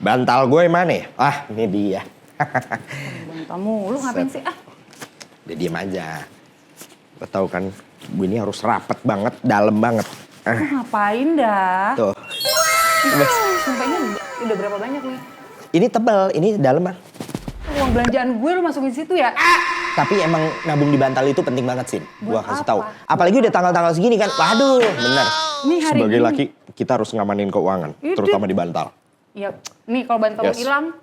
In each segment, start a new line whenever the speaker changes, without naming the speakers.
Bantal gue mana ya? Ah, ini dia.
Bantal mulu ngapain sih?
Udah diem aja. Lo tau kan, gue ini harus rapet banget, dalam banget.
Ngapain dah?
Tuh.
Sumpahnya udah berapa banyak nih?
Ini tebal, ini daleman.
Uang belanjaan gue lu masukin situ ya?
Tapi emang nabung di bantal itu penting banget, Sin. Gua
Buat
kasih
apa?
tahu. Apalagi udah tanggal-tanggal segini kan. Waduh, bener.
Nih hari
Sebagai
ini.
laki, kita harus ngamanin keuangan.
Itu.
Terutama di bantal.
Ya, nih kalau bantal
Yes.
hilang,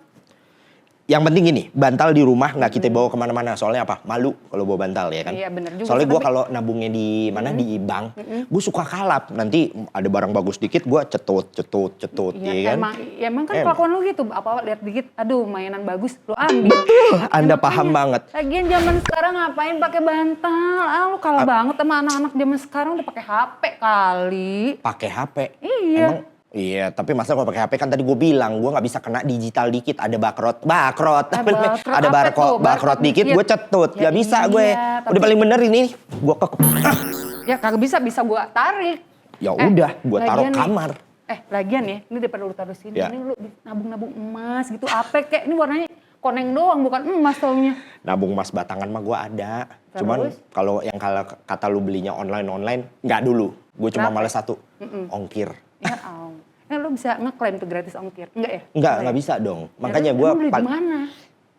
Yang penting gini, bantal di rumah nggak kita bawa kemana-mana. Soalnya apa? Malu kalau bawa bantal ya kan.
Iya, bener juga.
Soalnya gue
Tapi-
kalau nabungnya di mana di bank, gue suka kalap. Nanti ada barang bagus dikit, gue cetut,
ya,
ya kan.
emang kan
Emang.
kelakuan lu gitu. Apa lihat dikit, aduh mainan bagus, lu ambil.
Anda paham banget.
Lagian zaman sekarang ngapain pakai bantal? Lu kalah banget sama anak-anak zaman sekarang udah pakai HP kali.
Pakai HP.
Iya.
Emang iya, tapi masa kalau pakai HP kan tadi gue bilang gue nggak bisa kena digital dikit, ada bakrot, ada
bakrot
barcode,
apa tuh?
bakrot dikit,
Iya.
gue cetut,
Ya
nggak bisa gue.
iya,
Udah
tapi-
paling bener ini, gue
Ya kagak bisa gua tarik.
ya udah, gue taruh
lagian nih,
kamar.
Lagian ya, ini daripada lu taruh sini,
Ya.
ini lu nabung-nabung emas gitu. Apa kayak ini warnanya koneng doang bukan emas taunya.
Nabung emas batangan mah gue ada. Cuman
Terus?
kalau yang kata lu belinya online nggak dulu. Gue cuma
Kenapa?
males satu, ongkir.
Ya ampun. Lu bisa ngeklaim tuh gratis ongkir. Enggak ya?
Nggak bisa dong.
Ya,
Makanya
lu
gue
beli di mana?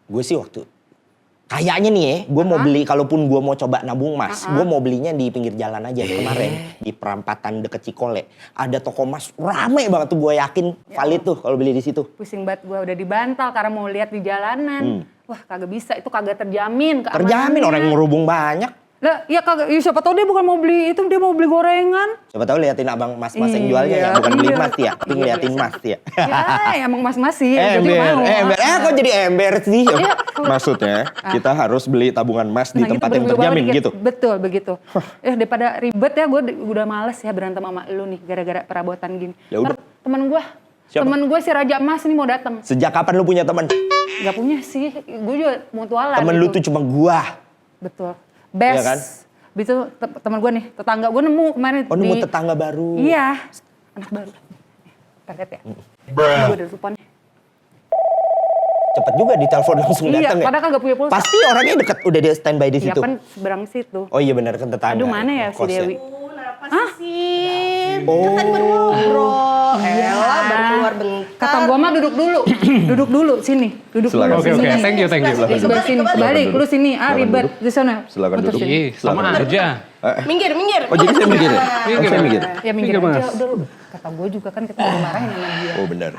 gue sih waktu kayaknya nih ya, gue mau beli, kalaupun gue mau coba nabung emas, gue mau belinya di pinggir jalan aja. Kemarin di perampatan deket Cikole, ada toko emas rame banget tuh, gue yakin valid tuh kalau beli di situ.
Pusing banget gua udah dibantal karena mau lihat di jalanan. Wah, kagak bisa. Itu kagak terjamin keamanannya.
Terjamin orang yang ngerubung banyak.
Lah, ya kagak, ya siapa tahu dia bukan mau beli itu, dia mau beli gorengan.
Coba tahu liatin abang mas-mas yang jualnya
Iya,
ya, bukan beli
iya.
emas ya, tapi ngeliatin emas ya.
Ya, emang mas-mas sih. jadi mau.
ember. Kok jadi ember sih?
Iya.
Maksudnya kita harus beli tabungan emas di
Nah,
tempat
gitu,
yang
berbeda
terjamin
banget
gitu.
Betul, begitu. Daripada ribet ya, gue udah males ya berantem sama lu nih gara-gara perabotan gini.
Ya udah.
Ntar temen gue,
Siapa?
temen gue si Raja Emas nih mau datang.
Sejak kapan lu punya teman?
Gak punya sih, gue juga mutualan.
Temen
gitu.
lu tuh cuma gua.
Betul. Best.
Iya kan?
Itu teman gue nih, tetangga gue nemu kemarin
Oh, nemu tetangga baru.
Iya, anak baru. Kaget ya? Gue udah lupa nih.
Cepet juga ditelepon langsung
Iya,
datang ya.
padahal kagak punya pulsa.
Pasti orangnya deket, udah dia standby di
Iya
situ.
kan seberang situ.
Oh iya benar kan tetangga.
Aduh mana ya si
Kos
Dewi?
Kenapa sih?
Oh.
Kan tadi baru ngobrol. Elah, baru keluar bentar.
Kata gua mah duduk dulu. Duduk dulu sini. Duduk
Silakan.
dulu
Oke,
sini.
thank you.
Di sebelah sini. Balik lu sini. Ribet di sana.
Silakan
Betul,
duduk.
sini.
Ih, sama aja.
Minggir.
Oh jadi saya mikir ya?
Minggir,
Saya
Mas.
mikir.
Ya minggir
Minggir,
aja
Mas.
udah lu. Kata gua juga kan kita udah marahin sama dia.
Oh benar.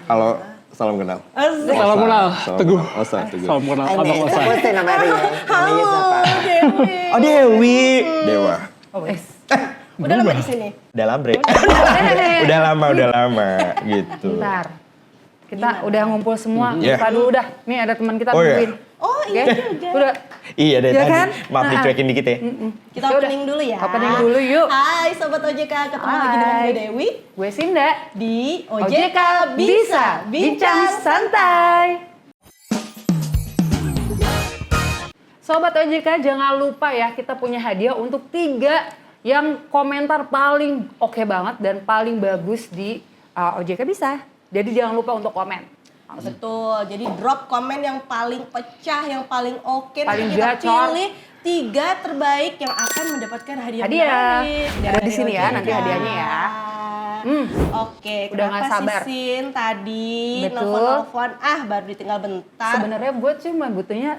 Halo, salam kenal.
Salam kenal, Teguh.
Osa, Teguh.
Salam kenal, Abang Osa.
namanya Ria.
Halo, Dewi.
Oh Dewi. Dewa.
Udah lama di sini?
Udah lama, Bre. udah lama gitu.
Bentar. Kita udah ngumpul semua.
Iya.
Buka dulu dah. Nih ada teman kita
Oh, iya.
nungguin.
Oh iya
Oke?
juga.
Udah.
Iya deh
Iya
tadi.
kan?
Maaf dicuekin dikit ya.
Kita
Ya udah.
opening dulu ya.
Opening dulu yuk.
Hai Sobat OJK, ketemu lagi dengan gue Dewi.
Gue Sinda.
Di
OJK bisa bincang santai. Sobat OJK jangan lupa ya kita punya hadiah untuk 3 yang komentar paling oke banget dan paling bagus di OJK bisa. Jadi jangan lupa untuk komen.
Betul, jadi drop komen yang paling pecah, yang paling oke.
Paling
Nanti kita
gacor.
pilih 3 terbaik yang akan mendapatkan hadiah
Hadiah.
menarik
Ada di
dari
sini ya,
OJK.
nanti hadiahnya ya.
Oke,
Udah nggak
kenapa
sabar.
sih Sin tadi
Betul.
nelfon-nelfon, baru ditinggal bentar.
Sebenarnya gue cuma butuhnya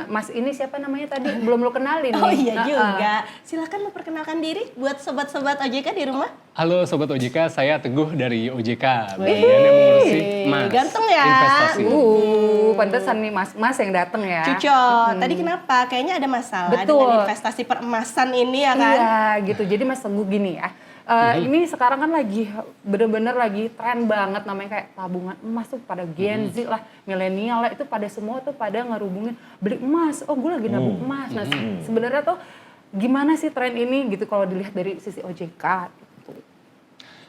Mas ini siapa namanya tadi belum lo kenalin
Oh
nih.
iya juga. Silakan memperkenalkan diri buat sobat-sobat OJK di rumah.
Halo Sobat OJK, saya Teguh dari OJK.
Wih,
Bagian yang mengurusi emas.
ganteng ya.
Investasi.
Pantesan nih Mas yang dateng ya.
Cuco, tadi kenapa? Kayaknya ada masalah
Betul.
dengan investasi peremasan ini ya kan?
Iya gitu. Jadi Mas Teguh gini ya. Ini sekarang kan lagi bener-bener lagi tren banget namanya kayak tabungan emas tuh pada Gen Z lah, milenial lah itu pada semua tuh pada ngerubungin beli emas. Oh gue lagi nabung emas. Nah sebenarnya tuh gimana sih tren ini gitu kalau dilihat dari sisi OJK gitu.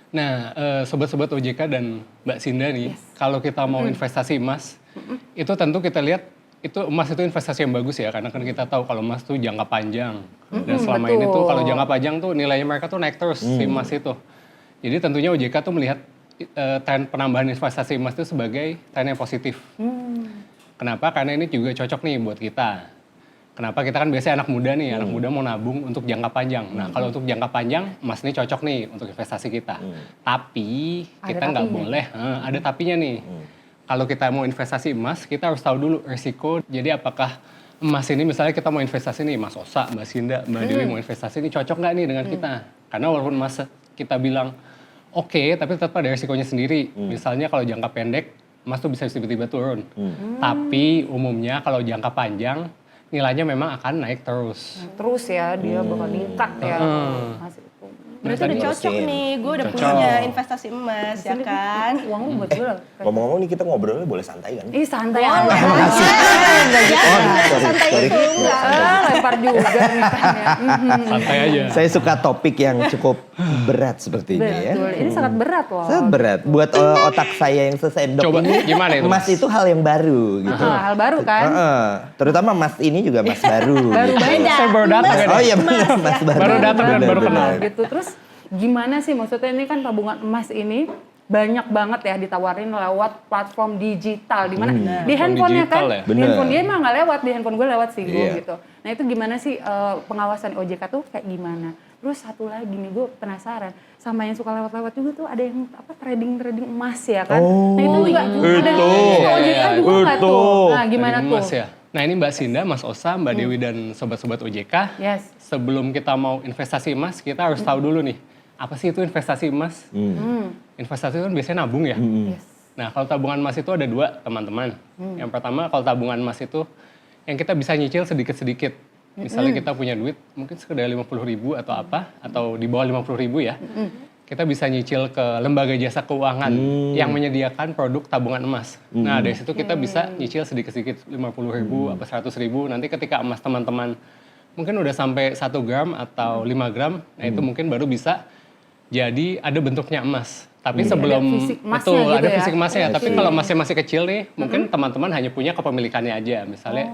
Nah, Sobat-Sobat OJK dan Mbak Sinda nih, kalau kita mau investasi emas, itu tentu kita lihat itu emas itu investasi yang bagus ya, karena kan kita tahu kalau emas tuh jangka panjang. Dan selama ini tuh kalau jangka panjang tuh nilainya mereka tuh naik terus si emas itu. Jadi tentunya OJK tuh melihat tren penambahan investasi emas itu sebagai tren yang positif. Kenapa? Karena ini juga cocok nih buat kita. Kenapa? Kita kan biasanya anak muda nih, anak muda mau nabung untuk jangka panjang. Nah, kalau untuk jangka panjang, emas ini cocok nih untuk investasi kita. Tapi kita nggak boleh, ada tapinya nih. Kalau kita mau investasi emas, kita harus tahu dulu risiko. Jadi apakah emas ini misalnya kita mau investasi nih, Mas Osa, Mbak Sinda, Mbak Dewi mau investasi ini cocok nggak nih dengan kita? Karena walaupun emas kita bilang oke, tapi tetap ada risikonya sendiri. Misalnya kalau jangka pendek, emas tuh bisa tiba-tiba turun. Tapi umumnya kalau jangka panjang, nilainya memang akan naik terus.
Terus ya dia bakal meningkat ya. Masih itu.
Berarti udah cocok nih, gue udah
Cocok.
punya investasi emas ya kan.
Uang lu buat gue lah.
Ngomong-ngomong nih kita ngobrolnya boleh santai kan?
Ih santai
Boleh.
aja.
Santai itu enggak.
Lempar juga nih kan ya.
Santai aja.
Saya suka topik yang cukup berat seperti ini ya.
Betul, ini sangat berat loh.
Sangat berat. Buat otak saya yang sesendok
Coba,
ini,
gimana itu,
emas
Mas?
itu hal yang baru gitu.
Hal baru kan?
Terutama emas ini juga emas baru.
Baru
gitu.
banget.
Saya baru datang
Emas.
kan.
Oh iya benar,
Emas,
emas
ya.
baru.
Baru datang dan
Benar,
baru
benar.
kenal.
Gitu. Terus gimana sih maksudnya ini kan tabungan emas ini banyak banget ya ditawarin lewat platform digital di mana di handphonenya kan
digital ya?
di
Bener.
handphone dia mah nggak lewat, di handphone gue lewat sih gue
Iya.
gitu. Nah itu gimana sih pengawasan OJK tuh kayak gimana? Terus satu lagi nih gue penasaran sama yang suka lewat-lewat juga tuh ada yang apa trading emas ya kan? Nah itu juga ada
itu.
OJK juga nggak
Itu.
tuh? Nah gimana
Trading
tuh?
emas ya. Nah ini Mbak Sinda, Mas Osa, Mbak Dewi dan sobat-sobat OJK.
Yes.
Sebelum kita mau investasi emas, kita harus tahu dulu nih, apa sih itu investasi emas? Investasi itu kan biasanya nabung ya.
Yes.
Nah kalau tabungan emas itu ada dua teman-teman. Yang pertama kalau tabungan emas itu yang kita bisa nyicil sedikit-sedikit. Misalnya kita punya duit mungkin sekedar 50.000 atau apa, atau di bawah 50.000 ya. Kita bisa nyicil ke lembaga jasa keuangan yang menyediakan produk tabungan emas. Nah dari situ kita bisa nyicil sedikit-sedikit 50.000 apa 100.000. Nanti ketika emas teman-teman mungkin udah sampai 1 gram atau 5 gram, nah itu mungkin baru bisa jadi ada bentuknya emas. Tapi sebelum
Ada fisik emasnya
betul
gitu
ada
ya?
fisik emasnya. Tapi kalau emasnya masih kecil nih, mungkin teman-teman hanya punya kepemilikannya aja. Misalnya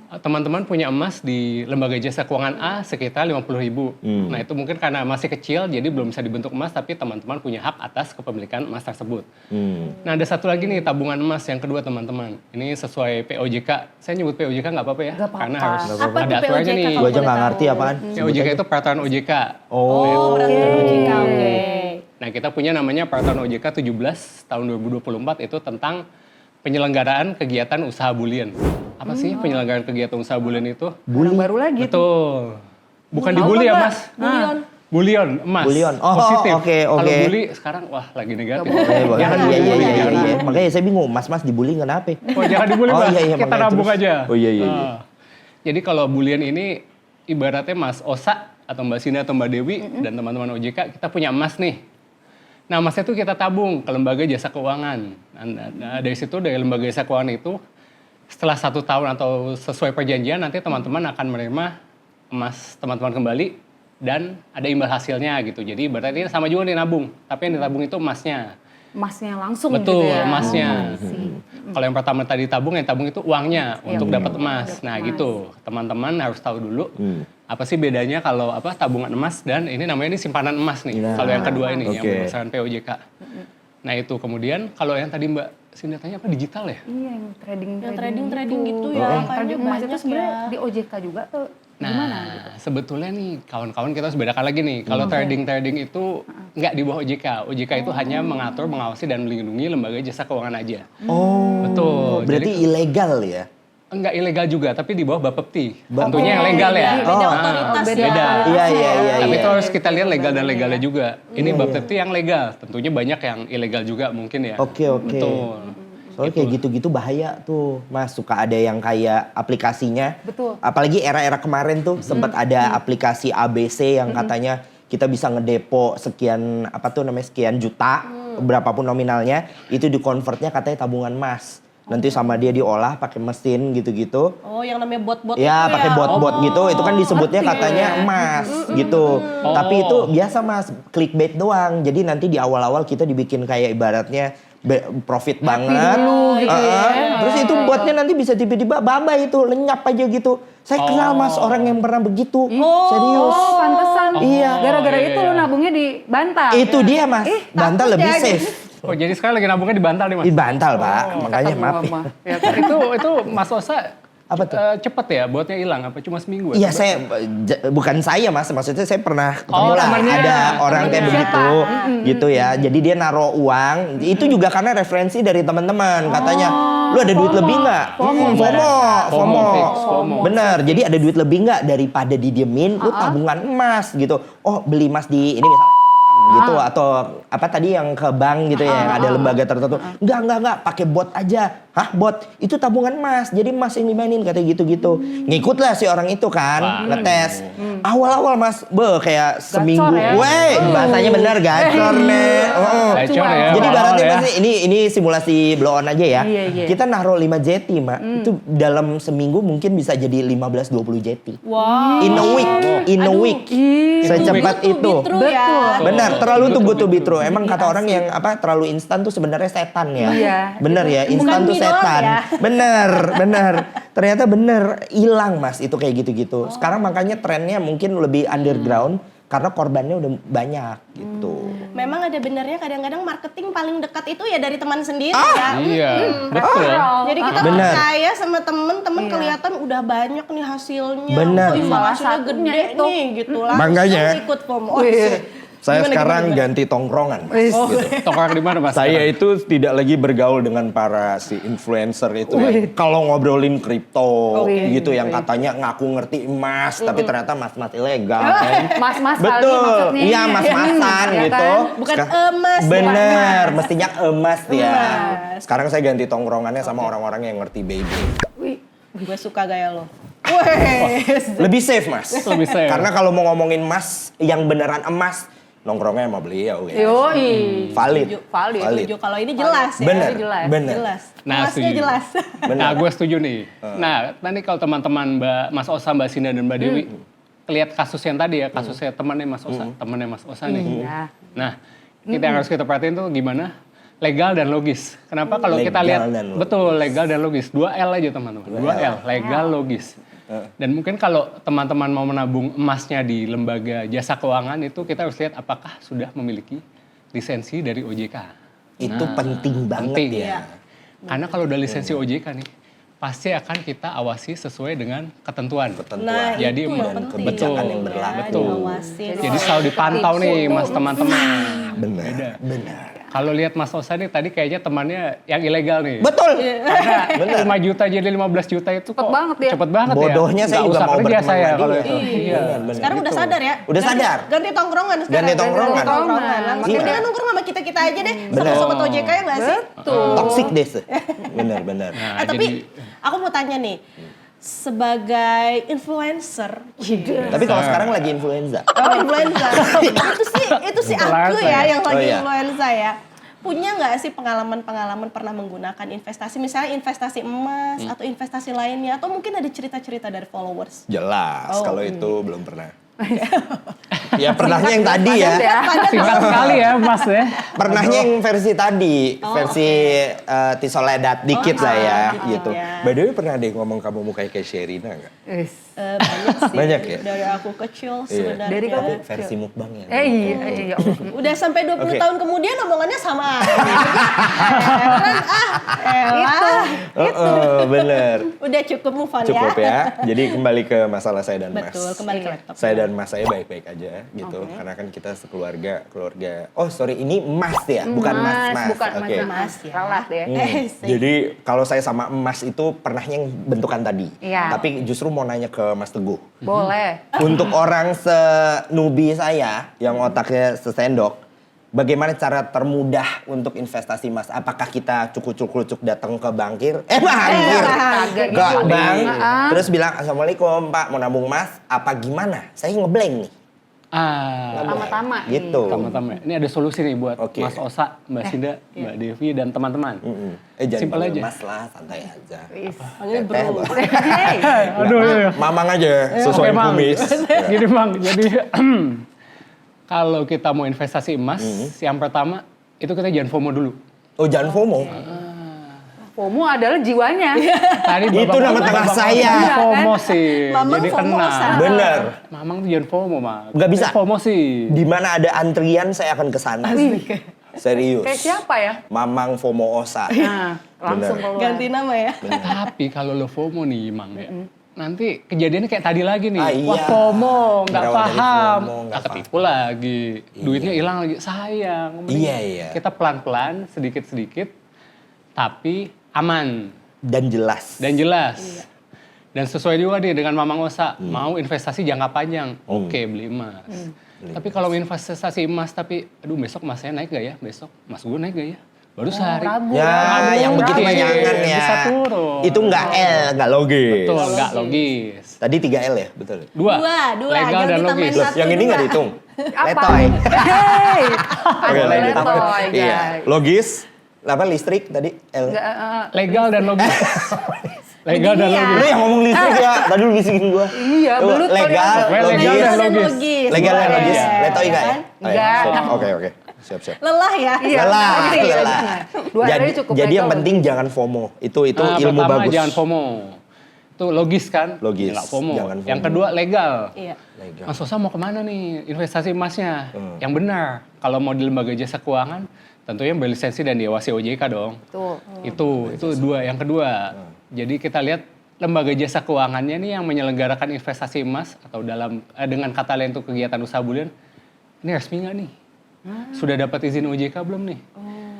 teman-teman punya emas di lembaga jasa keuangan A sekitar 50.000. Nah itu mungkin karena masih kecil jadi belum bisa dibentuk emas, tapi teman-teman punya hak atas kepemilikan emas tersebut. Nah ada satu lagi nih tabungan emas yang kedua teman-teman. Ini sesuai POJK. Saya nyebut POJK nggak apa-apa ya?
Nggak apa-apa.
Karena harus
Apa tuh
ada aturannya
POJK
nih.
kalau
Gue aja
boleh
nggak
tahu?
ngerti apaan.
POJK itu peraturan OJK.
Oh, peraturan OJK, oke.
Nah kita punya namanya peraturan OJK 17 tahun 2024 itu tentang penyelenggaraan kegiatan usaha bulian. Apa sih penyelenggaraan kegiatan usaha bulian itu?
Yang baru lagi tuh.
Betul. Bukan dibully ya Mas?
Bulion.
Bulion, emas.
Bulion. Oh,
positif.
oke,
Kalau
oke.
bully sekarang wah lagi negatif.
Iya,
Jangan
iya,
dibully,
iya,
jangan
iya.
dibully.
Makanya saya bingung, mas-mas dibully kenapa?
Oh jangan dibully
Oh,
Mas,
iya, iya,
kita
makanya
nabung
terus.
aja.
Oh, iya, iya, iya.
Jadi kalau bulian ini ibaratnya Mas Osa atau Mbak Sinda atau Mbak Dewi dan teman-teman OJK kita punya emas nih. Nah emasnya itu kita tabung ke lembaga jasa keuangan. Nah, dari situ dari lembaga jasa keuangan itu setelah 1 tahun atau sesuai perjanjian nanti teman-teman akan menerima emas teman-teman kembali dan ada imbal hasilnya gitu. Jadi berarti sama juga nih nabung, tapi yang ditabung itu emasnya.
Emasnya langsung
Betul,
gitu ya.
emasnya.
Sih.
Kalau yang pertama tadi tabung, yang tabung itu uangnya untuk dapat emas.
dapat
Nah
emas.
gitu, teman-teman harus tahu dulu apa sih bedanya kalau apa tabungan emas dan ini namanya ini simpanan emas nih.
Nah,
Kalau yang kedua ini yang
oke.
berdasarkan POJK. Nah itu kemudian kalau yang tadi Mbak Sinda tanya apa digital ya?
Iya yang
trading gitu ya,
Yang
kayaknya
trading emas itu
banyak
sebenarnya
ya.
di OJK juga tuh gimana gitu?
Sebetulnya nih kawan-kawan kita harus bedakan lagi nih. Kalau trading itu nggak di bawah OJK. OJK itu hanya mengatur, mengawasi dan melindungi lembaga jasa keuangan aja.
Oh,
Betul.
berarti
Jadi-
ilegal ya?
Enggak ilegal juga, tapi di bawah Bapepti. Tentunya yang legal ya.
Beda
Oh,
otoritas
beda.
ya.
Beda.
Iya, iya, iya.
Tapi
iya.
itu harus kita lihat legal dan legalnya juga. Ini
Iya,
Bapepti yang legal. Tentunya banyak yang ilegal juga mungkin ya.
Oke, oke.
Betul.
Soalnya kayak gitu-gitu bahaya tuh, Mas. Suka ada yang kayak aplikasinya.
Betul.
Apalagi era-era kemarin tuh sempat ada aplikasi ABC yang katanya kita bisa ngedepo sekian apa tuh namanya sekian juta, berapapun nominalnya, itu dikonvertnya katanya tabungan emas. Nanti sama dia diolah pakai mesin gitu-gitu.
Oh, yang namanya bot-bot
Ya
itu
pakai bot-bot gitu, itu kan disebutnya
ngerti.
katanya emas gitu. Tapi itu biasa Mas, clickbait doang. Jadi nanti di awal-awal kita dibikin kayak ibaratnya profit banget.
dulu gitu ya.
Terus itu botnya nanti bisa tiba-tiba baba itu lenyap aja gitu. Saya kenal Mas orang yang pernah begitu. Serius.
Oh, pantesan.
Iya.
Gara-gara
iya,
itu
iya.
lu nabungnya di Bantal.
Itu dia Mas. Bantal
takut
lebih
ya,
safe.
Oh jadi sekarang lagi nabungnya di Bantal nih Mas?
Di Bantal Pak, makanya
Ketemu
maaf
sama-
ya.
ya, kan?
itu Mas Osa
Apa tuh?
cepet ya botnya hilang apa cuma seminggu?
Iya
atau
saya bukan saya Mas, maksudnya saya pernah ketemu lah
temennya.
ada orang kayak
Temennya.
begitu gitu ya. Jadi dia naruh uang, itu juga karena referensi dari teman-teman katanya, lu ada duit lebih nggak? FOMO.
fix, FOMO.
Bener, jadi ada duit lebih nggak daripada didiemin, lu tabungan emas gitu. Oh beli emas di ini misalnya gitu atau apa tadi yang ke bank gitu ya yang ada lembaga tertentu. Enggak, pakai bot aja. Hah, bot? Itu tabungan emas. Jadi emas yang dimainin katanya gitu-gitu. Ngikutlah si orang itu kan, ngetes. Awal-awal Mas, kayak seminggu.
ya?
Weh, bahasanya benar gacor nih.
Gacor ya.
Jadi
awal-awal
ibaratnya
ya.
pasti ini simulasi blow on aja ya.
Iya.
Kita naruh 5 jeti, Mak. Itu dalam seminggu mungkin bisa jadi 15-20 jeti.
Wow.
In a week. Secepat itu.
True ya.
Benar, terlalu too good to be true. Emang
Iya
kata orang yang terlalu instan tuh sebenarnya setan ya.
Iya.
Bener ya,
Bukan
instan tuh
mie doang
setan.
ya.
Bener. Ternyata bener, hilang Mas itu kayak gitu-gitu. Sekarang makanya trennya mungkin lebih underground karena korbannya udah banyak gitu.
Memang ada benernya kadang-kadang marketing paling dekat itu ya dari teman sendiri
Ah!
ya.
Iya, betul.
Jadi kita
Bener.
percaya sama temen-temen kelihatan udah banyak nih hasilnya.
Bener.
Wih,
Salah
hasilnya
satunya
gede
itu.
nih gitu lah.
Makanya.
ikut FOMO.
Saya
Gimana,
sekarang
gimana?
ganti tongkrongan Mas, gitu.
Tongkrong di mana Mas?
Saya itu tidak lagi bergaul dengan para si influencer itu ya. Kalau ngobrolin kripto gitu yang katanya ngaku ngerti emas tapi ternyata mas-mas ilegal.
Mas-mas kali
Betul.
maksudnya.
Iya mas-masan
Ya
gitu.
kan?
Bukan
Seka-
emas ya.
Bener, mestinya emas ya.
Emas.
Sekarang saya ganti tongkrongannya sama orang-orang yang ngerti baby.
Wih,
Gue suka gaya lo. Wes.
Lebih safe Mas.
Lebih safe.
Karena kalau mau ngomongin emas yang beneran emas, nongkrongnya sama beliau ya.
yoi.
Valid.
Valid.
Setuju. Kalau ini jelas ya.
Bener,
jelas.
bener.
Jelas.
Nah,
Emasnya
setuju.
jelas.
Nah, gue setuju nih. Nah, nanti kalau teman-teman Mas Osa, Mbak Sinda, dan Mbak Dewi lihat kasus yang tadi ya, kasusnya temannya Mas Osa, temannya Mas Osa nih.
Iya.
Nah, yang harus kita perhatiin tuh gimana? Legal dan logis. Kenapa kalau kita
Legal
lihat
dan logis.
betul legal dan logis, 2L aja teman-teman. 2L, legal, logis. Dan mungkin kalau teman-teman mau menabung emasnya di lembaga jasa keuangan itu kita harus lihat apakah sudah memiliki lisensi dari OJK.
Itu penting banget
penting.
ya.
Karena kalau udah lisensi OJK nih, pasti akan kita awasi sesuai dengan ketentuan.
Nah,
Jadi
itu yang penting.
kebijakan yang berlaku.
Betul.
Diawasin.
Jadi selalu dipantau nih mas teman-teman.
Benar.
Kalau lihat Mas Osa nih tadi kayaknya temannya yang ilegal nih.
Betul.
Karena 5 juta jadi 15 juta itu kok
banget ya.
cepet banget ya.
Bodohnya saya
Nggak
juga
usah
mau
kerja
berteman
saya
sama
kalau
dia.
itu. Iya.
Benar,
Sekarang udah
gitu.
sadar ya?
Udah sadar.
Ganti tongkrongan sekarang.
Ganti tongkrongan.
Langsung
Iya.
dia nongkrong sama kita-kita aja deh. Sama
Bener.
sobat OJK ya nggak sih?
Betul.
Toxic deh. Benar.
Nah,
Tapi
jadi
aku mau tanya nih. Sebagai influencer.
Tapi kalau sekarang lagi influenza.
Oh influencer. itu sih aku
Influencer.
ya yang lagi
Oh, iya.
influencer ya. Punya nggak sih pengalaman-pengalaman pernah menggunakan investasi, misalnya investasi emas atau investasi lainnya, atau mungkin ada cerita-cerita dari followers?
Jelas,
Oh.
kalau itu belum pernah. Ya pernahnya yang tadi ya.
singkat sekali ya mas ya.
Pernahnya yang versi tadi, versi Tisoledat dikit lah ya gitu.
ya.
By the way pernah deh ngomong kamu mau kayak Sherina nggak?
Banyak sih.
Banyak ya?
Dari aku kecil
Iya.
sebenarnya.
Dari kamu?
Tapi versi mukbangnya.
Iya.
Udah sampai 20
Oke.
tahun kemudian omongannya sama. Heran elah.
Bener.
Udah cukup move on
Cukup
ya.
ya. Jadi kembali ke masalah saya dan Mas.
Betul, kembali ke laptop.
Saya dan Mas saya baik-baik aja gitu. Karena kan kita sekeluarga, keluarga. Oh sorry, ini Mas ya, bukan Mas.
Bukan
Oke.
Mas ya.
Salah deh.
Jadi kalau saya sama emas itu pernahnya yang bentukan tadi.
Iya.
Tapi justru mau nanya ke Mas Teguh.
Boleh.
Untuk orang senubi saya yang otaknya sesendok, bagaimana cara termudah untuk investasi emas? Apakah kita cukup-cukup datang ke bankir? Bankir.
Kagak
Ke
gitu.
bank.
Ah.
Terus bilang, "Assalamualaikum Pak, mau nabung emas." Apa gimana? Saya ngeblank nih.
Tama-tama.
Gitu.
Tama-tama. Ini ada solusi nih buat
Oke.
Mas Osa, Mbak Sinda, Mbak Devi dan teman-teman.
Jangan
Simpel
panggil
aja.
Mas lah, santai aja.
Panggil
Teteh,
bro.
Bang.
Hey.
Aduh, iya.
Mamang aja, sesuai
Oke, Mang.
kumis.
Gini Bang, jadi kalau kita mau investasi emas, yang pertama itu kita jangan FOMO dulu.
Oh jangan FOMO.
FOMO adalah jiwanya.
Tadi
Itu nama tengah saya.
FOMO sih,
Mamang
jadi
FOMO
kena.
Osa.
Bener.
Mamang tuh jangan FOMO, Mak.
Nggak bisa.
FOMO sih.
Di mana ada antrian saya akan ke sana. Serius.
Kayak siapa ya?
Mamang FOMO Osa.
Nah, langsung
Bener.
keluar.
Ganti nama ya.
Tapi kalau lo FOMO nih, Mang ya. Nanti kejadiannya kayak tadi lagi nih.
Ah, iya.
Wah FOMO, nggak
Berawal dari
paham.
FOMO, nggak
Ketipu lagi. Duitnya hilang lagi. Sayang. Mending
Iya.
Kita pelan-pelan, sedikit-sedikit. Tapi aman
Dan jelas.
dan jelas. Dan sesuai juga nih dengan Mamang Osa. Mau investasi jangka panjang. Oke, beli emas. Tapi kalau investasi emas, tapi aduh besok emasnya naik gak ya? Besok emas gue naik gak ya? Baru sehari.
ragu.
Ya, yang begitu mah jangan ya.
Bisa turun.
Itu nggak L, nggak logis.
Betul, nggak logis.
Tadi 3 L ya, betul.
Dua,
Legal
jangan
dan
ditambahin
logis.
Loh,
satu,
yang ini nggak
dua.
dihitung.
Apa?
Letoy.
Hey!
Oke, lanjut.
Letoy,
Iya.
guys.
Logis, apa listrik tadi L.
Legal dan logis. Legal dan
Begini ya.
logis.
Lu yang ngomong listrik ya, tadi lu bisikin gua.
Iya,
Coba,
belut kali
legal,
ya.
Legal
logis.
dan logis.
Legal dan
Boleh.
logis. Letoy nggak ya?
Kan?
Nggak.
Oke. Siap.
Lelah ya.
Iya,
Lelah,
ngerti,
lelah.
Dua hari cukup.
Jadi yang
legal.
penting jangan FOMO. Itu
Nah,
ilmu
pertama,
bagus.
jangan FOMO. Itu logis kan?
Logis,
Nggak FOMO.
jangan FOMO.
Yang kedua legal.
Iya.
Legal.
Mas Sosa mau kemana nih investasi emasnya? Yang benar. Kalau mau di lembaga jasa keuangan, tentunya berlisensi dan diawasi OJK dong.
Tuh.
Itu dua. Yang kedua, jadi kita lihat lembaga jasa keuangannya nih yang menyelenggarakan investasi emas atau dalam dengan kata lain untuk kegiatan usaha bulian, ini resmi nggak nih? Sudah dapat izin OJK belum nih?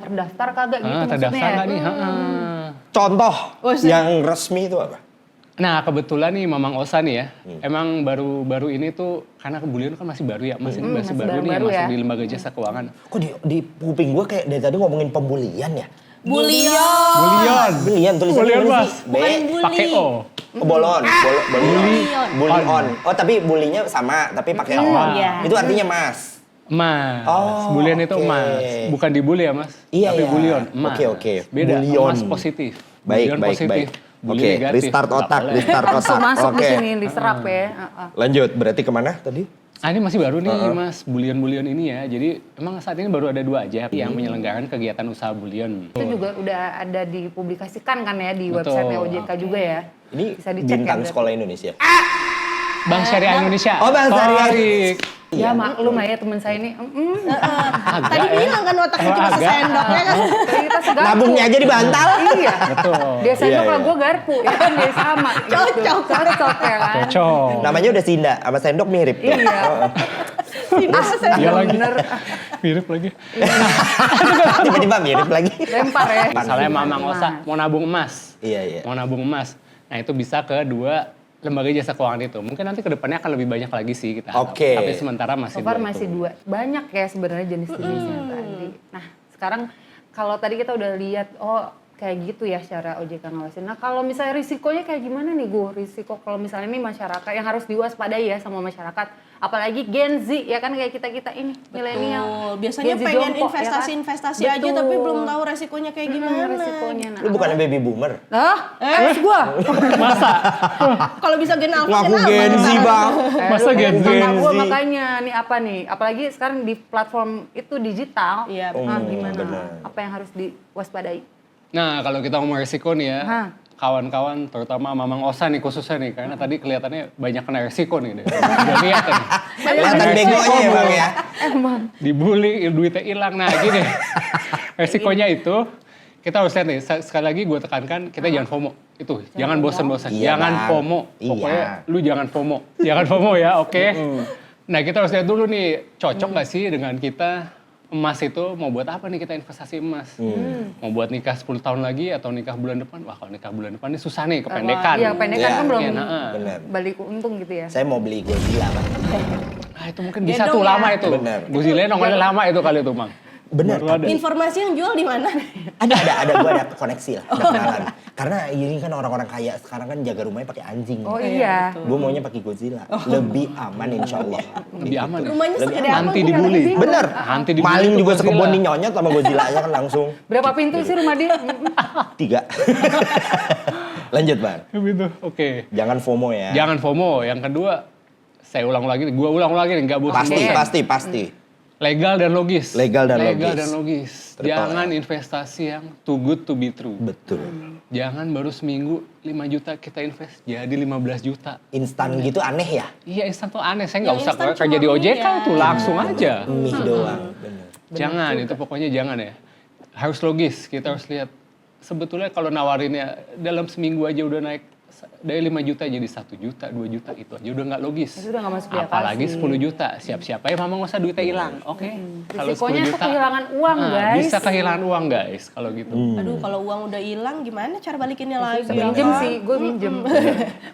Terdaftar kagak gitu maksudnya
Terdaftar
ya?
nggak nih?
Contoh
Oh,
yang resmi itu apa?
Nah kebetulan nih Mamang Osa nih ya, emang baru ini tuh karena kebulian kan masih baru ya, masih
masih
baru nih,
baru-baru
masih
ya.
di lembaga jasa keuangan.
Kok di kuping gue kayak dari tadi ngomongin pembulian ya?
Bulion.
Bulian,
Bulian tulisannya
Bulian,
gimana
Mas.
sih? B.
Bukan bully.
pakai O.
Oh, bolon.
Bulion.
Bulion. Oh, tapi bulinya sama, tapi pakai O.
iya.
Itu artinya mas.
Emas,
Oh,
bulian itu
oke.
emas, bukan dibully ya mas,
Iya,
tapi
iya.
bulion, emas.
Oke.
Beda,
Bulion.
emas positif.
Baik.
Bulion positif, bully
Oke,
negatif.
restart
Nggak
otak,
boleh.
restart
Langsung
otak.
masuk di
Oke.
sini, diserap ya.
Lanjut, berarti kemana tadi?
Ah, ini masih baru nih mas, bulion-bulion ini ya. Jadi emang saat ini baru ada 2 aja yang menyelenggarakan kegiatan usaha bulion.
Itu juga udah ada dipublikasikan kan ya di
Betul.
website OJK juga ya.
Ini
Bisa dicek
bintang
ya,
sekolah Indonesia.
Bank Syariah Indonesia.
Oh, Bank Syariah.
Korik.
Ya maklum lah ya teman saya ini.
Tadi bilang kan otaknya cuma
Agak.
sesendoknya kan.
Kita segarpu.
Nabungnya aja di bantal.
Iya.
Betul.
Dia sendok
Iya,
lah
iya.
gue garpu. Ya kan dia sama.
Cocok.
Cocok ya kan.
Cocok.
Namanya udah Sinda, sama sendok mirip tuh.
Iya.
Iya lagi.
Bener.
Mirip lagi.
Tiba-tiba mirip lagi.
Lempar ya.
Misalnya Mamang Osa mau nabung emas.
Iya.
Mau nabung emas. Nah itu bisa ke 2 lembaga jasa keuangan itu. Mungkin nanti ke depannya akan lebih banyak lagi sih kita harap.
Oke.
Tapi sementara masih
So far
2 itu.
masih 2. Banyak ya sebenarnya jenis-jenisnya tadi. Nah sekarang kalau tadi kita udah lihat, oh kayak gitu ya secara OJK ngawasin. Nah kalau misalnya risikonya kayak gimana nih Gu? Risiko kalau misalnya ini masyarakat yang harus diwaspadai ya sama masyarakat. Apalagi Gen Z ya kan kayak kita-kita ini milenial.
Betul. Biasanya
Gen Z
pengen
jompo, ya kan?
investasi-investasi aja
Betul.
tapi belum tahu resikonya kayak gimana.
Risikonya. Nah,
Lu bukannya baby boomer?
Terus gua.
Kalau bisa Gen Alpha,
Ngaku
Gen
Gen Z,
Alpha.
Bang.
Masa Gen Z?
Gue makanya nih apa nih, apalagi sekarang di platform itu digital.
Iya,
Gimana?
benar.
Apa yang harus diwaspadai?
Nah kalau kita ngomong resiko nih ya.
Hah.
Kawan-kawan terutama Mamang Osa nih khususnya nih. Karena tadi kelihatannya banyak kena resiko nih. Udah lihat nih.
Kelihatan begonya ya Bang ya.
Emang.
Dibully, duitnya hilang. Nah gini, resikonya itu kita harus lihat nih, sekali lagi gue tekankan, kita jangan FOMO. Itu, jangan bosan-bosan.
Iya,
Jangan
Bang.
FOMO.
Iya.
Pokoknya lu jangan FOMO. Jangan FOMO ya, oke? Nah kita harus lihat dulu nih, cocok nggak sih dengan kita emas itu mau buat apa nih kita investasi emas? Mau buat nikah 10 tahun lagi atau nikah bulan depan? Wah kalau nikah bulan depan ini susah nih, kependekan.
Iya, pendekan
Iya,
kan belum
iya, nah,
benar.
balik untung gitu ya.
Saya mau beli Godzilla, Bang.
Ah itu mungkin bisa
Gendong
tuh
ya.
lama itu.
Bener.
Godzilla nongolnya lama itu kali itu, Mang.
Bener.
Baru ada.
Informasi yang jual di mana?
Ada gue ada koneksi lah, ada kenalan. Karena ini kan orang-orang kaya sekarang kan jaga rumahnya pakai anjing.
Oh iya.
Gue maunya pakai Godzilla, lebih aman insya Allah.
Lebih aman ya?
Rumahnya segede apa?
Anti
Gua
dibully.
nggak
Bener.
Anti dibully
Maling
itu
juga
Godzilla.
sekebun dinyonyot sama Godzilla aja kan langsung.
Berapa pintu sih rumah dia?
3. Lanjut Bang.
Gitu, oke.
Jangan FOMO ya.
Jangan FOMO. Yang kedua, saya ulang lagi nih, gua ulang lagi nih, nggak bosan.
Pasti.
Legal dan logis.
Legal dan
logis.
Tertolak.
Jangan investasi yang too good to be true.
Betul.
Jangan baru seminggu 5 juta kita invest jadi 15 juta.
Instan gitu aneh ya.
Iya instan tuh aneh, saya nggak
Yang
usah
instan
kerja
cuma
di OJK
mie ya.
itu langsung aja.
Mie doang. Bener.
Jangan, itu pokoknya jangan ya. Harus logis, kita harus lihat. Sebetulnya kalau nawarinnya dalam seminggu aja udah naik dari 5 juta jadi 1 juta, 2 juta, itu aja udah nggak logis.
Itu udah nggak masuk di akal
Apalagi
sih.
10 juta, siap-siap aja mama nggak usah duitnya hilang. Oke, kalau 10
Risikonya tuh
juta.
kehilangan uang, guys.
Bisa kehilangan uang guys, kalau gitu.
Aduh, kalau uang udah hilang gimana cara balikinnya lagi?
Minjem
kan?
sih, gue minjem.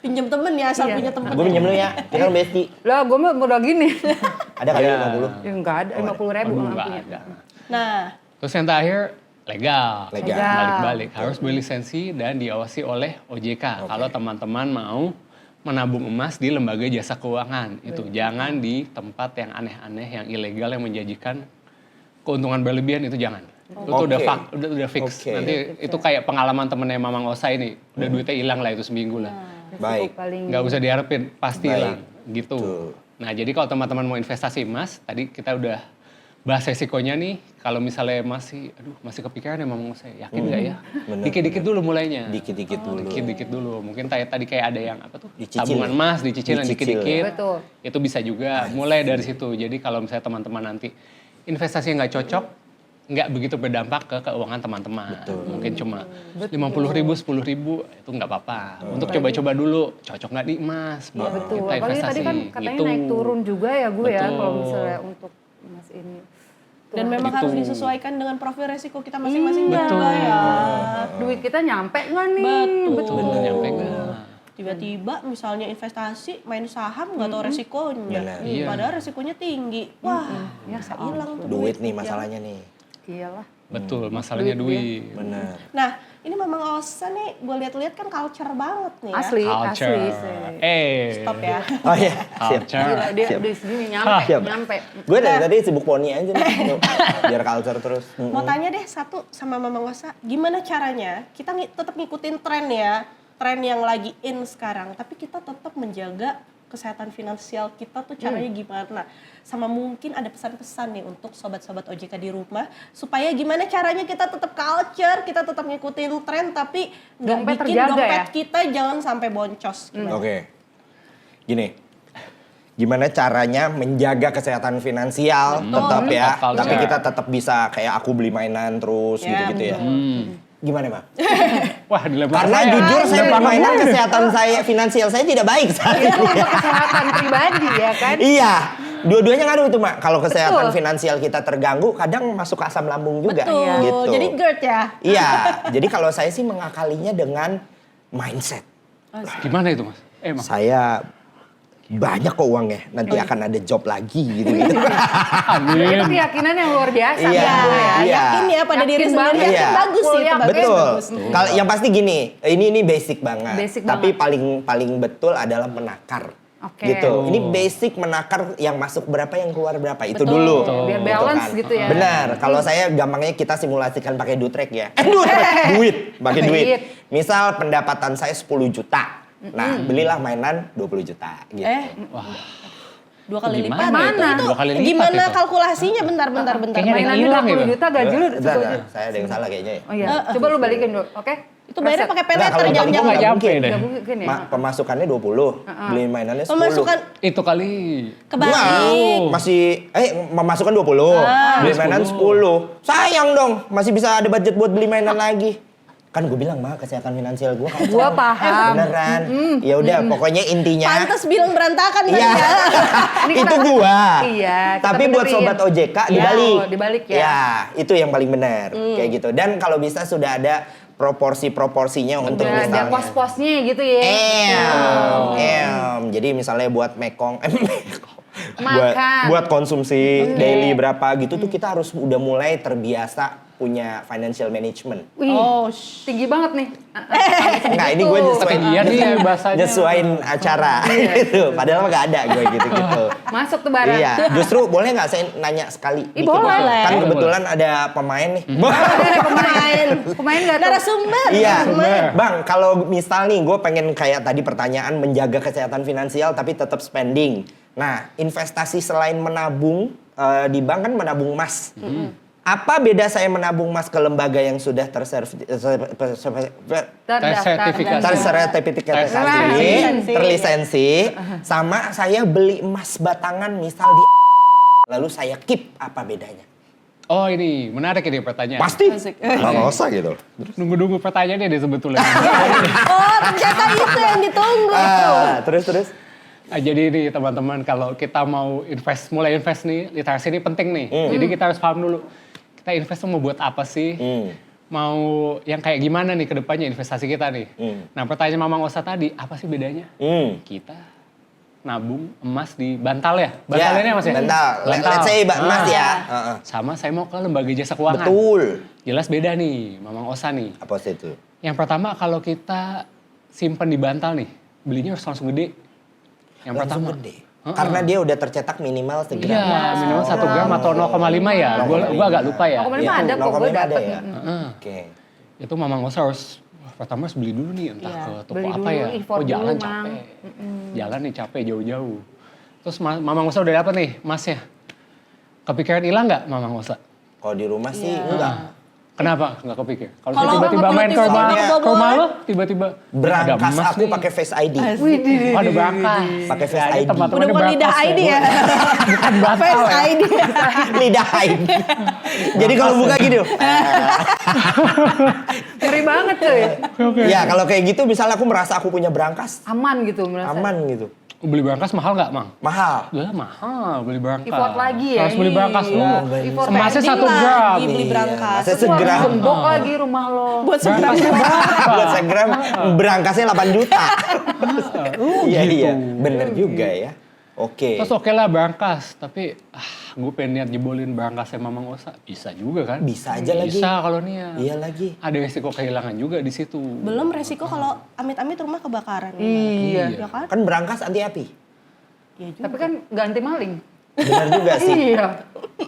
Pinjem temen ya, asal
Iya.
punya temen.
Gue pinjam lu ya, kita kan besti.
Lah, gue mah udah gini.
Ada kali
Iya.
50?
Ya enggak ada, 50.000
Aduh,
nggak
nggak
punya.
ada.
Nah,
Terus yang terakhir, legal.
Legal.
Balik-balik, harus berlisensi dan diawasi oleh OJK. Kalau teman-teman mau menabung emas di lembaga jasa keuangan. Itu jangan di tempat yang aneh-aneh, yang ilegal, yang menjanjikan keuntungan berlebihan, itu jangan. Itu udah udah fix.
Oke.
Nanti itu kayak pengalaman temennya Mamang Osa ini. Udah duitnya hilang lah itu seminggu lah.
Baik.
Paling
Nggak usah diharapin, pasti
Baik.
hilang. Gitu.
Betul.
Nah, jadi kalau teman-teman mau investasi emas, tadi kita udah bahas resikonya nih. Kalau misalnya masih kepikiran ya Mamang Osa, yakin nggak ya?
Bener,
Dikit-dikit dulu mulainya.
Dikit-dikit dulu.
Dikit-dikit dulu. Mungkin tadi kayak ada yang apa tuh?
Dicicil
Tabungan
ya?
emas, dicicil
Dicicil.
dikit-dikit.
Betul.
Itu bisa juga mulai dari situ. Jadi kalau misalnya teman-teman nanti investasi yang nggak cocok, nggak begitu berdampak ke keuangan teman-teman. Mungkin cuma 50.000, 10.000 itu nggak apa-apa. Untuk coba-coba dulu, cocok nggak di emas buat
betul.
kita
Apalagi
investasi.
tadi kan katanya
gitu.
naik turun juga ya gue ya
Betul.
kalau misalnya untuk emas ini.
dan memang
Gitu.
harus disesuaikan dengan profil resiko kita masing-masing
Betul.
juga ya.
Duit kita nyampe nggak nih?
Betul.
Bener, nyampe nggak?
Tiba-tiba misalnya investasi main saham nggak tahu resikonya.
Benar.
Iya.
Padahal resikonya tinggi. Wah, bisa hilang tuh
Duit nih masalahnya nih.
Iyalah.
Betul, masalahnya duit.
Benar.
Nah, ini Mamang Osa nih, gue lihat-lihat kan culture banget nih ya.
Asli,
Culture.
asli.
Stop ya.
Oh iya, siap.
Culture.
Gila, dia
Siap.
di sini nyampe,
Siap.
nyampe.
Gue dari tadi sibuk poni aja nih. Biar culture terus.
Mau tanya deh satu sama Mamang Osa, gimana caranya kita tetap ngikutin tren ya, tren yang lagi in sekarang, tapi kita tetap menjaga kesehatan finansial kita tuh caranya gimana? Sama mungkin ada pesan-pesan nih untuk sobat-sobat OJK di rumah, supaya gimana caranya kita tetap culture, kita tetap ngikutin tren, tapi nggak
Dompet
bikin
terjaga
dompet
ya?
kita jangan sampai boncos. Gimana?
Oke. Gini. Gimana caranya menjaga kesehatan finansial tetap ya,
Culture.
tapi kita tetap bisa kayak aku beli mainan terus
Ya,
gitu-gitu ya. Gimana, Bang?
Wah, dilempar
Karena
saya.
jujur saya
Dilempar
permainan
saya.
kesehatan saya finansial saya tidak baik saat
Itu
ini.
untuk kesehatan pribadi ya kan?
Iya, dua-duanya ngaruh itu, Mak. Kalau kesehatan
Betul.
finansial kita terganggu, kadang masuk ke asam lambung juga.
Betul.
Gitu.
Jadi GERD ya.
Iya, jadi kalau saya sih mengakalinya dengan mindset.
Gimana itu, Mas? Mas.
Saya banyak kok uangnya, nanti akan ada job lagi gitu-gitu.
Itu keyakinan yang luar biasa
Iya,
kan gue ya.
iya.
Yakin ya pada
Yakin
diri sendiri,
banget.
yakin
Iya.
bagus sih.
Kuliah
itu bagus.
Betul.
Bagus.
Kalau yang pasti gini, ini basic banget.
Basic
Tapi
banget.
paling betul adalah menakar.
Oke.
Gitu. Ini basic menakar yang masuk berapa, yang keluar berapa. Itu
Betul.
dulu.
Biar
Gitu
balance
kan.
gitu ya.
Benar. Kalau saya gampangnya kita simulasikan pakai dutrek ya. Duit, pakai duit.
Duit.
Misal pendapatan saya 10 juta. Nah, belilah mainan 20 juta gitu.
Dua kali
Gimana
lipat.
Mana?
Itu
Dua kali lipat
gimana
itu.
kalkulasinya? Bentar.
Kayaknya ada yang
Mainannya
hilang
20
ya,
juta gaji lu 10
Bentar,
juta.
saya ada yang salah kayaknya ya.
Oh iya, coba lu balikin dulu, oke?
Itu bayarnya pakai pay
Nah,
letter
kalau
jam-jam.
begitu
nggak
nggak
nyampe
mungkin.
deh.
Gak mungkin ya?
Pemasukannya 20, beli mainannya 10.
Pemasukan
Itu kali.
kebalik.
Nah, masih memasukkan 20, beli mainan 10. Sayang dong, masih bisa ada budget buat beli mainan lagi. Kan gue bilang, mah kesehatan finansial gue kacau.
Gua paham.
Beneran. Ya udah, pokoknya intinya.
Pantes bilang berantakan tadi
Iya.
ya.
Ini
Itu
kita-
gua.
Iya, kita
Tapi buat
benerin.
sobat OJK
Iya,
dibalik.
dibalik ya.
Ya, itu yang paling benar. Kayak gitu. Dan kalau bisa sudah ada proporsi-proporsinya untuk
Udah ada
misalnya.
pos-posnya gitu ya.
Jadi misalnya buat mekong,
Makan.
buat konsumsi daily berapa gitu tuh kita harus udah mulai terbiasa punya financial management.
Wih,
Oh,
tinggi banget nih.
Enggak, ini gue nyesuaiin,
Ketinggian nih bahasanya.
nyesuaiin acara gitu. Padahal mah gak ada gue gitu-gitu.
Masuk tuh barang.
Iya, justru boleh nggak saya nanya sekali?
Ih,
dikit?
boleh.
Kan kebetulan ada pemain nih.
Ada pemain. Pemain gak tuh?
narasumber.
Iya,
narasumber.
Bang, kalau misal nih gue pengen kayak tadi pertanyaan menjaga kesehatan finansial tapi tetap spending. Nah, investasi selain menabung di bank kan menabung emas. Apa beda saya menabung emas ke lembaga yang sudah
Terlisensi.
terlisensi, sama saya beli emas batangan misal di lalu saya keep, apa bedanya?
Oh ini, menarik ini pertanyaan.
Pasti.
Asik.
Nggak usah gitu.
Nunggu-nunggu pertanyaannya deh sebetulnya.
Oh, ternyata itu yang ditunggu.
Terus.
Nah, jadi nih teman-teman, kalau kita mau mulai invest nih, literasi ini penting nih. Jadi kita harus paham dulu, kita invest tuh mau buat apa sih? Mau yang kayak gimana nih ke depannya investasi kita nih? Nah pertanyaan Mamang Osa tadi, apa sih bedanya? Kita nabung emas di bantal ya? Bantal ini Mas ya?
Bantal. Let's say emas ya.
Sama saya mau ke lembaga jasa keuangan.
Betul.
Jelas beda nih, Mamang Osa nih.
Apa sih itu?
Yang pertama kalau kita simpen di bantal nih, belinya harus langsung gede. Yang
Langsung
pertama.
gede. Karena dia udah tercetak minimal segram.
Iya, minimal 1 gram atau 0,5 ya. Gue agak lupa ya.
0,5 ada kok, gue
0,5
dapet.
ya. Oke.
Itu Mamang Osa harus pertama harus beli dulu nih, entah
Iya,
ke toko
beli
apa
dulu,
ya.
impor
Oh jalan
dulu, Mang.
capek. Jalan nih capek jauh-jauh. Terus Mamang Osa udah dapet nih emasnya. Kepikiran hilang nggak Mamang Osa?
Kalau di rumah sih enggak.
Kenapa nggak kepikir? Kalau
Kalau
tiba-tiba main ke rumah,
soalnya
lo, tiba-tiba ada
Berangkas
emas
aku
nih.
pakai Face ID.
Oh, ada berangkas.
Pakai Face
Ya,
ID.
teman-teman
Udah
ini
bukan lidah
berangkas
ID ya.
Bukan bantal
Face
ya.
ID.
Lidah ID. Jadi kalau buka gini.
Ngeri banget cuy.
Ya kalau kayak gitu misalnya aku merasa aku punya berangkas.
Aman gitu merasa.
Aman gitu.
Beli berangkas mahal nggak, Mang?
Mahal.
Lah mahal beli berangkas.
Effort lagi ya.
Harus beli berangkas
Iya.
loh.
Effort
Emasnya
Pending
1 gram.
lagi beli berangkas.
Saya
Wah,
segram.
gembok lagi rumah lo.
Buat segram.
Buat segram berangkasnya 8 juta. Iya
gitu.
iya, bener juga ya. Oke.
Terus oke lah berangkas, tapi gue pengen niat jebolin berangkasnya Mamang Osa. Bisa juga kan?
Bisa aja lagi.
Bisa kalau niat.
Iya lagi.
Ada resiko kehilangan juga di situ.
Belum resiko kalau amit-amit rumah kebakaran.
Iya.
Ya kan?
Kan berangkas anti api.
Iya juga.
Tapi kan ganti maling.
Benar juga sih.
Iya.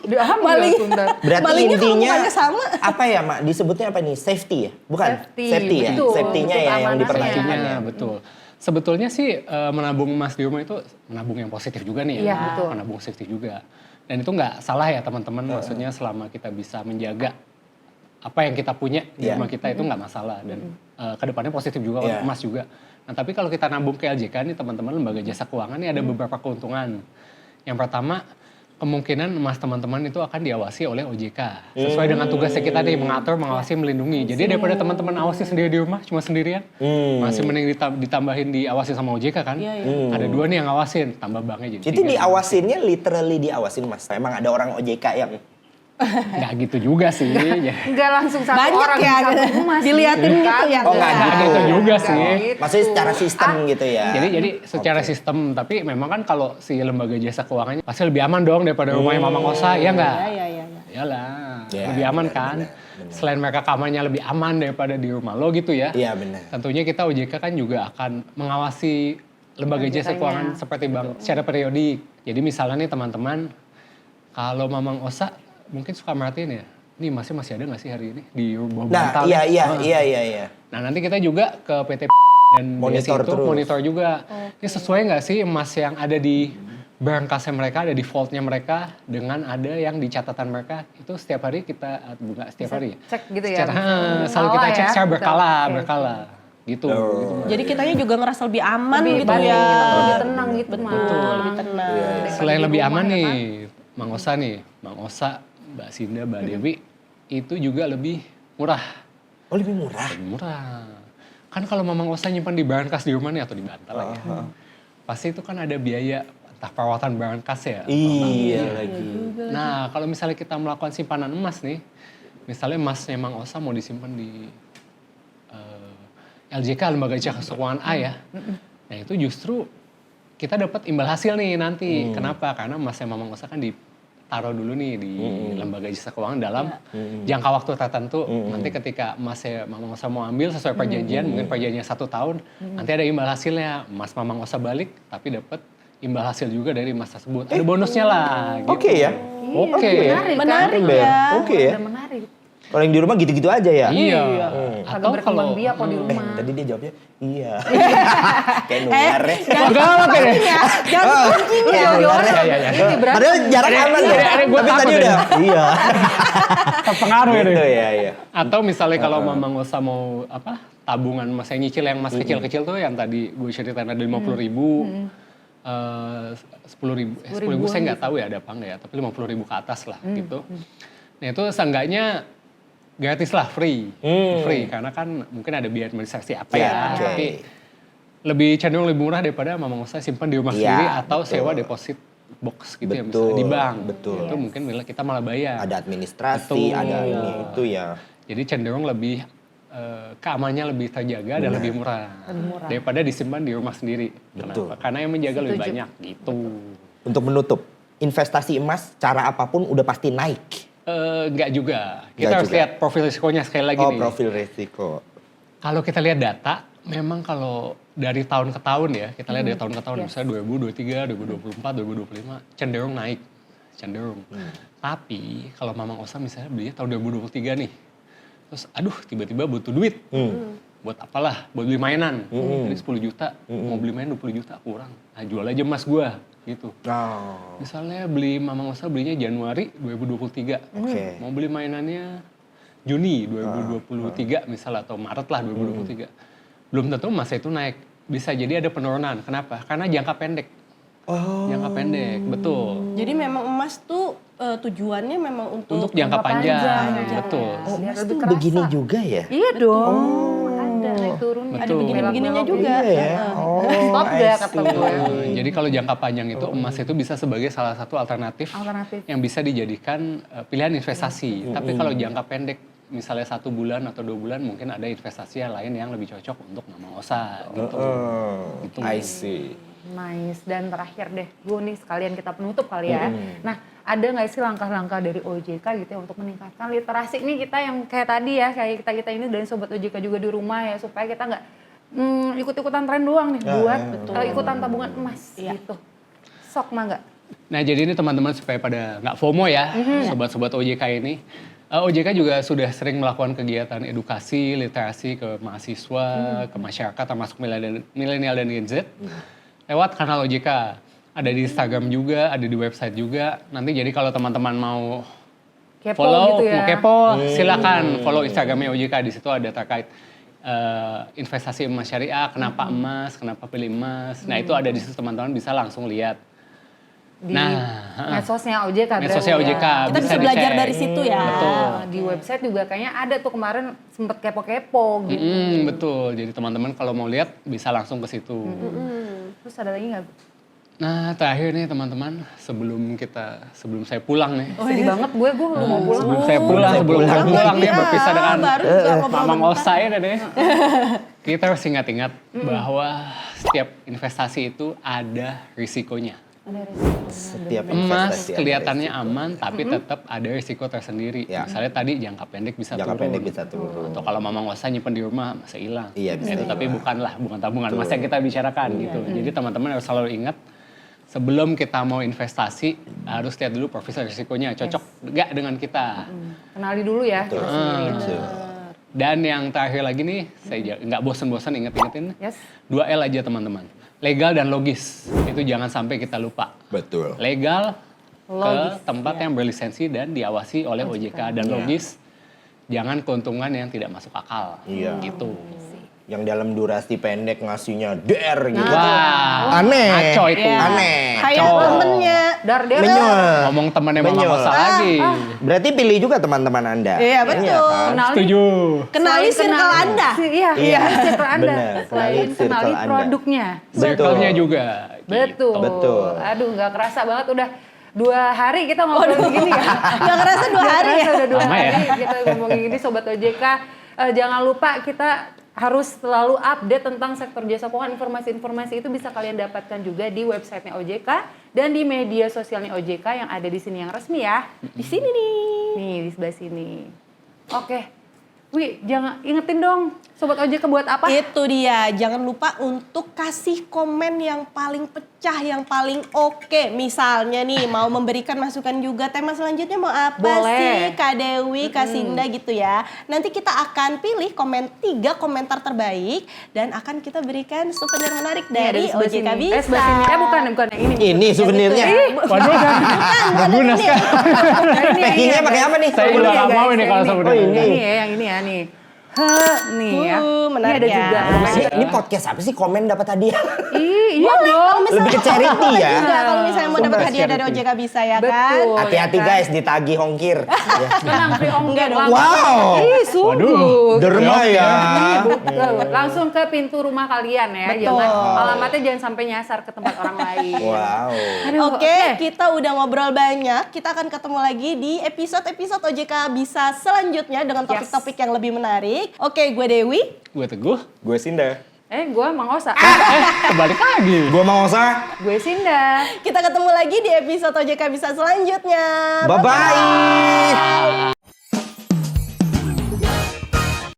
Diambil
Maling.
tuh ntar.
Berarti
Malingnya kalau
intinya
mukanya sama.
apa ya, Mak? Disebutnya apa nih? Safety ya? Bukan?
Safety,
ya.
betul.
Safety-nya
Untuk
ya yang
keamanannya.
dipertahankan ya.
Iya, betul. Sebetulnya sih menabung emas di rumah itu menabung yang positif juga nih
Iya,
ya.
betul.
Menabung safety juga. Dan itu nggak salah ya teman-teman. Maksudnya selama kita bisa menjaga apa yang kita punya di
Iya.
rumah kita itu nggak masalah. Dan kedepannya positif juga,
Iya.
emas juga. Nah tapi kalau kita nabung ke LJK nih teman-teman, lembaga jasa keuangan nih ada beberapa keuntungan. Yang pertama, kemungkinan emas teman-teman itu akan diawasi oleh OJK. Sesuai dengan tugasnya kita nih, mengatur, mengawasi, melindungi. Jadi daripada teman-teman awasi sendiri di rumah, cuma sendirian, masih mending ditambahin diawasi sama OJK kan.
Iya, iya.
Ada 2 nih yang ngawasin, tambah banknya jadi
Itu
3.
diawasinnya literally diawasin, Mas. Emang ada orang OJK yang
Nggak gitu juga sih.
Enggak langsung satu
Banyak
orang
ya,
satu emas.
diliatin gitu ya.
Oh, nggak
Nggak gitu juga sih.
maksudnya secara sistem gitu ya.
Jadi secara sistem, tapi memang kan kalau si lembaga jasa keuangannya pasti lebih aman dong daripada rumahnya Mamang Osa, ya nggak?
Iya, iya, iya.
Iyalah,
Ya,
lebih aman
benar,
kan.
benar.
Selain mereka kamarnya lebih aman daripada di rumah lo gitu ya.
Iya benar.
Tentunya kita OJK kan juga akan mengawasi lembaga jasa
OJK-nya.
keuangan seperti bank secara periodik. Jadi misalnya nih teman-teman, kalau Mamang Osa mungkin suka merhatiin ya, nih masih ada nggak sih hari ini di bawah
Nah,
bantal?
iya.
Nah nanti kita juga ke PT dan
Monitor
BSI itu
terus.
monitor juga. Ini sesuai nggak sih emas yang ada di berangkasnya mereka, ada di vaultnya mereka dengan ada yang di catatan mereka itu setiap hari kita nggak setiap hari ya.
Cek gitu ya.
Secara,
Misalnya
selalu kita
berkala
cek
ya.
secara berkala,
Oke.
berkala gitu.
Oh.
gitu, Mbak.
Jadi kitanya juga ngerasa lebih aman
Lebih
gitu
banding
ya.
gitu, lebih tenang gitu,
Betul,
Mang.
lebih tenang.
Iya, iya.
Daripada
Selain
di
lebih
rumah,
aman
ya
nih,
kan?
Mang Osa, Mbak Sinda, Mbak Dewi itu juga lebih murah.
Oh, lebih murah.
Lebih murah. Kan kalau Mamang Osa nyimpan di berangkas di rumah nih atau di bantal lah ya. Pasti itu kan ada biaya entah perawatan berangkas ya.
Iya lagi.
Nah, kalau misalnya kita melakukan simpanan emas nih, misalnya emasnya Mang Osa mau disimpan di LJK, Lembaga Jasa Keuangan A ya. Nah, itu justru kita dapat imbal hasil nih nanti. Kenapa? Karena emasnya Mamang Osa kan ditaruh dulu nih di Lembaga Jasa Keuangan dalam jangka waktu tertentu. Nanti ketika emasnya Mamang Osa mau ambil sesuai perjanjian, mungkin perjanjiannya 1 tahun, nanti ada imbal hasilnya. Emas Mamang Osa balik, tapi dapat imbal hasil juga dari emas tersebut. Ada bonusnya lah. Gitu.
Oke ya.
Oke.
Menarik,
Menarik
Ben.
ya.
Oke ya.
Udah menarik.
Kalau yang di rumah gitu-gitu aja ya.
Iya.
Agak
Atau
berkembang
kalau
biak kok di rumah.
Tadi dia jawabnya iya. Kayak nular ya.
enggak apa ya.
Jangan kuncinya.
Kayak nular ya.
Iya.
Ini berat.
Padahal jarak aman ya.
Gue
Tapi tadi
takut
udah. Iya.
terpengaruh
Gitu
ini.
ya, iya.
Atau misalnya kalau Mamang Osa mau apa tabungan emas yang nyicil yang emas kecil-kecil tuh yang tadi gue ceritain ada 50.000, 10.000 saya nggak tahu ya ada apa nggak ya, tapi 50.000 ke atas lah gitu. Nah itu seenggaknya gratis lah, free. Free, karena kan mungkin ada biaya administrasi apa
Iya,
ya.
oke.
Tapi lebih cenderung lebih murah daripada Mama Ngosa simpan di rumah
Iya,
sendiri atau
betul.
sewa deposit box gitu ya
Betul,
misalnya di bank.
betul.
Itu mungkin kita malah bayar.
Ada administrasi,
Betul.
ada ini itu ya.
Jadi cenderung lebih keamanannya lebih terjaga dan lebih murah. Daripada disimpan di rumah sendiri.
Betul.
Kenapa? Karena yang menjaga lebih
Setuju.
banyak gitu.
Untuk menutup, investasi emas cara apapun udah pasti naik.
Enggak juga. Kita
Enggak
harus
juga.
lihat profil risikonya sekali lagi
Oh,
nih.
profil resiko.
Kalau kita lihat data, memang kalau dari tahun ke tahun ya, kita lihat dari tahun ke tahun,
Yes.
misalnya 2023, 2024, 2025, cenderung naik. Cenderung. Tapi kalau Mamang Osa misalnya belinya tahun 2023 nih, terus aduh tiba-tiba butuh duit. Buat apalah, buat beli mainan. Jadi 10 juta, mau beli mainan 20 juta kurang. Nah jual aja emas gua gitu.
Oh,
Misalnya beli Mamang Osa belinya Januari 2023.
Oke.
Mau beli mainannya Juni 2023 misal atau Maret lah 2023. Belum tentu masa itu naik. Bisa jadi ada penurunan. Kenapa? Karena jangka pendek.
Oh.
Jangka pendek, betul.
Jadi memang emas tuh tujuannya memang
Untuk jangka panjang, betul.
Oh,
Biar
emas
lebih
tuh
kerasa.
begini juga ya?
Iya dong. Ada naik turun.
Betul.
ada begini-begininya
Belok-belok.
juga.
Iya ya. Oh,
Stop
I
gak kata
see.
gue.
Jadi kalau jangka panjang itu emas itu bisa sebagai salah satu alternatif
Alternatif.
yang bisa dijadikan pilihan investasi. Tapi kalau jangka pendek, misalnya 1 bulan atau 2 bulan, mungkin ada investasi yang lain yang lebih cocok untuk Mamang Osa gitu. Gitu.
I see.
Nice. Dan terakhir deh, gue nih sekalian kita penutup kali ya. Nah, ada nggak sih langkah-langkah dari OJK gitu ya untuk meningkatkan literasi ini kita yang kayak tadi ya, kayak kita ini dan Sobat OJK juga di rumah ya, supaya kita nggak ikut-ikutan tren doang nih buat ikutan tabungan emas gitu. Sok mah nggak?
Nah jadi ini teman-teman supaya pada nggak FOMO ya, sobat-sobat OJK ini. OJK juga sudah sering melakukan kegiatan edukasi, literasi ke mahasiswa, ke masyarakat termasuk milenial dan Gen Z. Lewat kanal OJK. Ada di Instagram juga, ada di website juga. Nanti jadi kalau teman-teman mau
Kepo
follow,
gitu ya.
mau kepo, silakan follow Instagramnya OJK. Di situ ada terkait investasi emas syariah, kenapa emas, kenapa pilih emas. Nah itu ada di situ teman-teman bisa langsung lihat.
Di
Nah,
medsosnya OJK.
medsosnya
berarti
OJK.
ya.
Kita bisa
Bisa
belajar
dicek.
dari situ ya.
Betul.
Di website juga kayaknya ada tuh kemarin sempet kepo-kepo gitu.
Betul. Jadi teman-teman kalau mau lihat bisa langsung ke situ.
Terus ada lagi nggak?
Nah, terakhir nih teman-teman, sebelum saya pulang nih.
Sedih banget gue lu mau pulang.
Sebelum saya pulang, sebelum saya pulang nih berpisah dengan
baru juga ngobrol
Mamang
bentar.
Osa ini deh. Kita harus ingat-ingat bahwa setiap investasi itu ada risikonya.
Setiap
Emas
investasi ada
kelihatannya
resiko.
aman, tapi tetap ada risiko tersendiri.
Ya.
Misalnya tadi jangka pendek bisa
Jangka
turun.
pendek bisa turun.
Atau kalau Mamang Osa nyimpen di rumah bisa hilang.
Iya, bisa
Itu tapi
hilang.
bukan tabungan emas yang kita bicarakan gitu. Jadi teman-teman harus selalu ingat sebelum kita mau investasi harus lihat dulu profil risikonya cocok nggak dengan kita.
Kenali dulu ya. kita sendiri.
Betul.
Dan yang terakhir lagi nih, saya nggak bosan-bosan inget-ingetin.
Yes.
2L aja teman-teman. Legal dan logis. Itu jangan sampai kita lupa.
Betul.
Legal
Logis,
ke tempat yang berlisensi dan diawasi oleh OJK. Dan logis, jangan keuntungan yang tidak masuk akal.
Iya.
Gitu.
Yang dalam durasi pendek ngasihnya der gitu.
Wah,
Aneh.
ngaco itu.
Aneh.
Kayak
Cowok.
temennya.
Dar
Menyol.
Ngomong temannya Mama
Benyol.
Osa lagi.
Berarti pilih juga teman-teman Anda.
Iya, betul.
kan?
Kenali.
Setuju.
Kenali circle Anda.
Iya,
Iya,
circle Anda.
benar.
Selain
Kenali circle
kenali
Anda.
produknya.
Betul.
Circle-nya juga.
Betul.
Gitu.
Betul.
Aduh, nggak kerasa banget udah 2 hari kita ngobrol begini ya.
Gak kerasa 2 hari ya.
Udah 2
Lama ya?
hari kita ngomongin gini Sobat OJK. Jangan lupa kita harus selalu update tentang sektor jasa keuangan. Informasi-informasi itu bisa kalian dapatkan juga di websitenya OJK dan di media sosialnya OJK yang ada di sini yang resmi ya. Di sini nih. Nih di sebelah sini. Oke. Wi, jangan ingetin dong Sobat OJK buat apa?
Itu dia, jangan lupa untuk kasih komen yang paling pecah, yang paling oke. Misalnya nih, mau memberikan masukan juga, tema selanjutnya mau apa
Boleh.
sih Kak Dewi, Kak Sinda gitu ya. Nanti kita akan pilih 3 komentar terbaik dan akan kita berikan souvenir menarik
Nih, ada
dari
di sebelah
OJK
sini.
Bisa.
Sebelah sini. Bukan yang ini.
Ini souvenirnya.
Waduh, nggak guna sekali.
Packingnya pakai apa nih?
Saya juga nggak mau ini kalau
Oh
sebenarnya.
ini.
Ini ya, yang ini ya nih. Nih ya. Ini
menarik
ada
ya.
juga.
Ini podcast apa sih? Komen dapat hadiah.
Iya dong.
Lebih ke charity ya.
Juga kalau misalnya mau dapat
Sumpah,
hadiah dari
charity.
OJK bisa ya kan.
Betul.
Hati-hati
ya kan?
guys, ditagih ongkir. Ya.
Tenang, free ongkir
dong.
langsung.
Wow.
Ih, sungguh.
Derma ya.
Langsung ke pintu rumah kalian ya.
Betul.
Jangan alamatnya jangan sampai nyasar ke tempat orang lain.
Wow.
Aduh,
Oke, kita udah ngobrol banyak. Kita akan ketemu lagi di episode-episode OJK Bisa selanjutnya dengan topik-topik yang lebih menarik. Oke, gue Dewi.
Gue Teguh.
Gue Sinda.
Gue Mang Osa.
Kebalik lagi.
Gue mau usah.
Gue Sinda.
Kita ketemu lagi di episode OJK Bisa selanjutnya.
Bye-bye.